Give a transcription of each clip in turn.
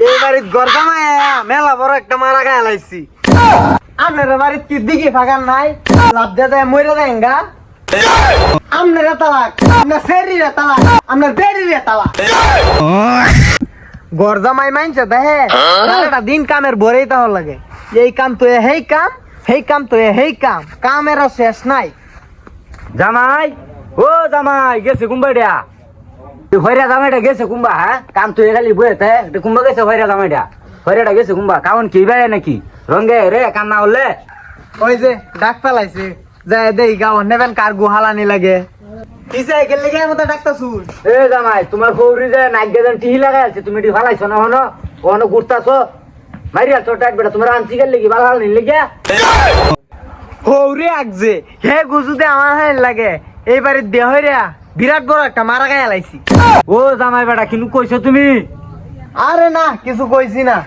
এই বাড়ির গরজামায় মেলা বড় একটা মারা গায়ে লাইছি। আপনার বাড়ির কি দিকে ফাঁকার নাই, লাভ দিয়ে মরে দেন গা। আপনার তালাক, আপনার শরীরে তালাক, আপনার বেরিয়ে তালাক। গরজামাই মানছে দেখে একটা দিন কামের ভরেই তাহলে লাগে। এই কাম তো হেই কাম, হেই কাম তো হেই কাম, কামের শেষ নাই। জামাই ও জামাই গেছে কুম্বাইডা, হইরা জামাইটা গেছে কুম্বা। হ্যাঁ কাম তো খালি বইতে কুম্বা গেছে হইরা জামাইটা, হইরাটা গেছে কুম্বা। কারণ কি ভাই নাকি রঙে রে কাম না হলে ওই যে ডাক ফেলাইছে যায় দেই গাও নেবেন কার গুহালানি লাগে। কি চাই গেলে গে মতো ডাক্তার শুন। এ জামাই তোমার ফৌরি যে নাক গেছেন টিহি লাগাই আছে, তুমি এটি ফালাইছো না হনো ওখানে ঘুরতাছো মারিয়া ছোট বেটা তোমার আনছি গেলে কি ভালো নিলে গিয়া হৌরে আগছে হে গুজুতে আমার হাই লাগে। এই বাড়ির দেহরিয়া বিরাট বড় একটা মারা গায়ে লাইছি। ও জামাই বেটা কিন্তু কইছো তুমি? আরে না কিছু কইছি না,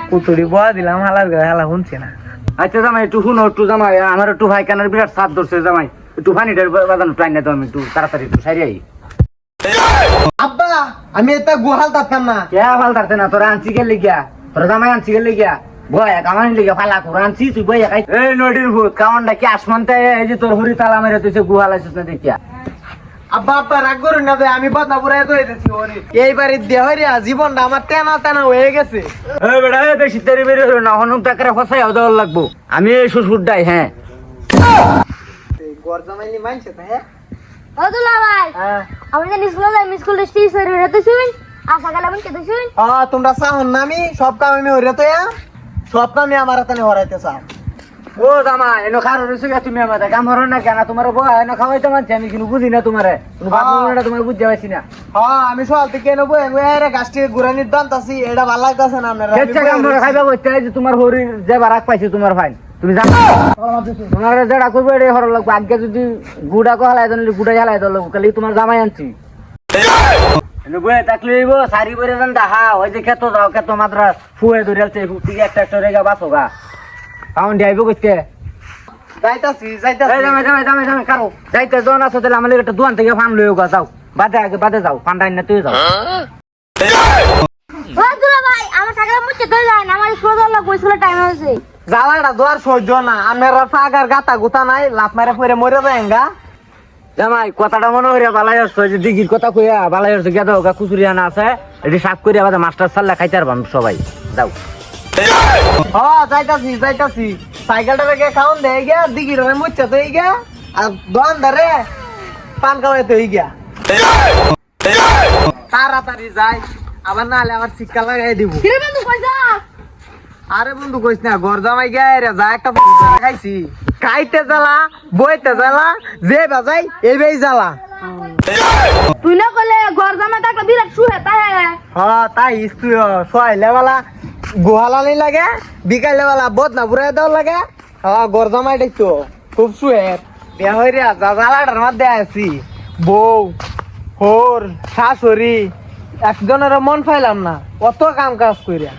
কুতুরি বয়া দিলাম হালার গায়ে হালা শুনছি না। আচ্ছা জামাই একটু শুনো, একটু জামাই আমার একটু ভাই কানের বিরাট সাপ ধরছে জামাই, একটু পানিটার বাজানো টাইম না তো আমি একটু তাড়াতাড়ি একটু সারি আই। আব্বা আমি এটা গুহাল থাকতাম না। কে ভাল থাকতে না তোরা আনছি গেলে গিয়া, তোরা জামাই আনছি গেলে গিয়া বয়া কামানি লেগে ফালা করে আনছি তুই বইয়া খাই। এই নদীর ভূত কামনটা কি আসমানতে এই যে তোর হরি তালা মেরে তুই গুহাল আছিস না দেখিয়া। আব্বা আব্বা রাগ করুন না যে আমি বদনা পুরাই তো হইতেছি ওরে। এই বাড়ির দেহরিয়া জীবনটা আমার টানা টানা হয়ে গেছে। এই বেটা এই বেশি তেরি বেরি হলো না, হনুক টাকারে ফসাই দেওয়ার লাগবো। আমি এই শ্বশুরটাই। হ্যাঁ গরজামাইনি মানছে তো। হ্যাঁ ও দুলা ভাই হ্যাঁ আমি জানি স্কুলে যাই, আমি স্কুলে টিচার হতে শুন আশা গেলাম কেতে শুন। তোমরা চাহন না আমি সব কাম আমি হইরে তো সব কামে আমার হাতে হরাইতে চাও। ও জামাই এনো খার রইছো গা তুমি আমাদের কাম হরো না কেন? তোমার বয়া এনো খাওয়াইতে মানছি আমি কিন্তু বুঝি না তোমারে, কোনো ভাবনা তোমার বুঝতে পারছি না। আমি সকাল থেকে নেবো এর গাছটি গুড়ানির দাম আছি, এটা ভালো লাগতেছে না আপনারা। কেচ্ছা কাম করে খাইবা বইতে যে তোমার হরির যে বারাক পাইছি তোমার ফাইন তুমি জানো তোমার যেটা করবে এটা হর লাগবে। আগে যদি গুড়া কো হালাই দিলে গুড়াই হালাই দিল কালি তোমার জামাই আনছি এনো বয়ে তাকলে হইব সারি বরে জান ডাহা ওই যে খেতো যাও খেতো মাত্রা ফুয়ে ধরেলছে ফুটিকে একটা একটা রেগা বাসোগা কাউন যাইবো কইতে যাইতাছি এই যাইতাছি। জামাই জামাই জামাই জামাই কারো যাইতে জন আছে তাহলে আমাদের একটা দোকান থেকে ফান লইও গা যাও বাদে আগে বাদে যাও পান্ডাই না তুই যাও। ও দুলা ভাই আমার টাকা মুচ্ছে তো যায় না, আমার স্কুলে যাওয়ার লাগবে, স্কুলে টাইম হয়েছে। জ্বালাটা দোয়ার সহ্য না, আপনারা ফাগার গাতা গুতা নাই, লাভ মারে ফিরে মরে যায় গা। জামাই কথাটা মনে হইয়া বালাই আসছে যে দিঘির কথা কইয়া বালাই আসছে গেদা গা কুচুরিয়া না আছে এটি সাফ করিয়া বাদে মাস্টার সাল্লা খাইতে পারবাম সবাই যাও। যাইতাছি যাইতাছি। সাইকেলটা রেখে খাওন দেয় গিয়া দিঘির মুচ্ছে তো গিয়া আর দোয়ান ধরে পান খাওয়াইতে হই গিয়া। তাড়াতাড়ি যাই আবার না হলে আবার শিক্ষা লাগাই দিব। কিরে বন্ধু কই যা? আরে বন্ধু কইস না, ঘর জামাই গে রে যা একটা খাইছি, খাইতে জ্বালা বইতে জ্বালা যে বাজাই এই বেই জ্বালা। তুই না কইলে ঘর জামা থাকলে বিরাট শুয়ে তাহে। তাই তুই সোয়াইলে বেলা গোহালানি লাগে, বিকাইলে বেলা বদনা পুরাই দেওয়ার লাগে। ঘর জামাই দেখতো খুব সুয়ের বিয়া হইরে যা জ্বালাটার মধ্যে আছি। বউ হোর শাশুড়ি একজনের মন পাইলাম না, অত কাম কাজ কইরা।